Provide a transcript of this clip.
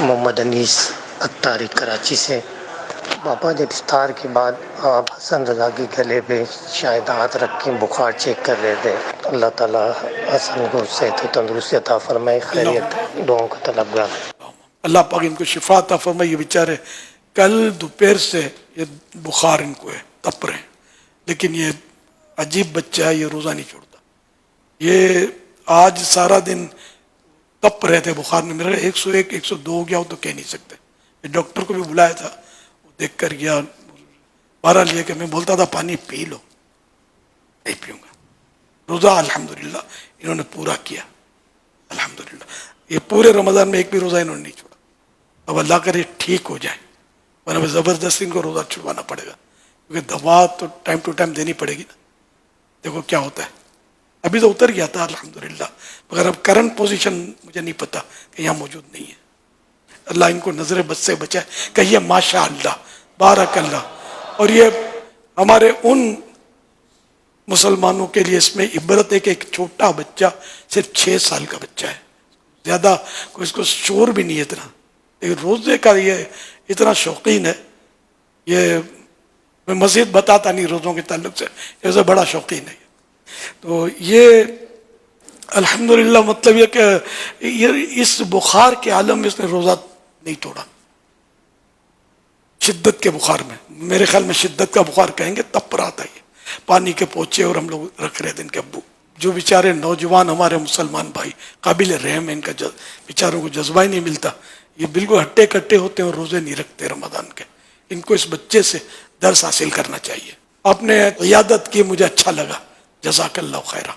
محمد انیس اتاری کراچی سے۔ باپا جب افطار کے بعد آپ حسن رضا کے گلے پہ شاید ہاتھ رکھ کے بخار چیک کر رہے تھے، اللہ تعالیٰ حسن کو صحت و تندرستی عطا فرمائے، خیریت دعاؤں کا طلبگار۔ اللہ پاک ان کو شفا عطا فرمائے۔ یہ بیچارے کل دوپہر سے یہ بخار ان کو ہے، تپ رہے ہیں، لیکن یہ عجیب بچہ ہے، یہ روزہ نہیں چھوڑتا۔ یہ آج سارا دن تپ رہے تھے بخار میں، میرا 101 102 ہو گیا ہو تو کہہ نہیں سکتے۔ ڈاکٹر کو بھی بلایا تھا، وہ دیکھ کر گیا، بہرحال یہ کہ میں بولتا تھا پانی پی لو، نہیں پیوں گا۔ روزہ الحمدللہ انہوں نے پورا کیا، الحمدللہ۔ یہ پورے رمضان میں ایک بھی روزہ انہوں نے نہیں چھوڑا۔ اب اللہ کرے ٹھیک ہو جائے، ورنہ زبردستی ان کو روزہ چھڑوانا پڑے گا، کیونکہ دوا تو ٹائم ٹو ٹائم دینی پڑے گی نا۔ دیکھو کیا ہوتا ہے، ابھی تو اتر گیا تھا الحمدللہ، مگر اب کرنٹ پوزیشن مجھے نہیں پتا کہ یہاں موجود نہیں ہے۔ اللہ ان کو نظر بد سے بچائے، کہیے ماشاء اللہ، بارک اللہ۔ اور یہ ہمارے ان مسلمانوں کے لیے اس میں عبرت ہے کہ ایک چھوٹا بچہ، صرف 6 سال کا بچہ ہے، زیادہ کوئی اس کو شعور بھی نہیں ہے اتنا، لیکن روزے کا یہ اتنا شوقین ہے۔ یہ میں مزید بتاتا نہیں روزوں کے تعلق سے، اسے بڑا شوقین ہے۔ تو یہ الحمدللہ مطلب یہ کہ اس بخار کے عالم میں اس نے روزہ نہیں توڑا، شدت کے بخار میں، میرے خیال میں شدت کا بخار کہیں گے، تب پر آتا ہے پانی کے پوچھے، اور ہم لوگ رکھ رہے تھے ان کے ابو، جو بیچارے نوجوان ہمارے مسلمان بھائی قابل رحم ہیں، ان کا بیچاروں کو جذبہ ہی نہیں ملتا، یہ بالکل ہٹے کٹے ہوتے ہیں اور روزے نہیں رکھتے رمضان کے۔ ان کو اس بچے سے درس حاصل کرنا چاہیے۔ آپ نے عیادت کی، مجھے اچھا لگا، جزاک اللہ خیرہ۔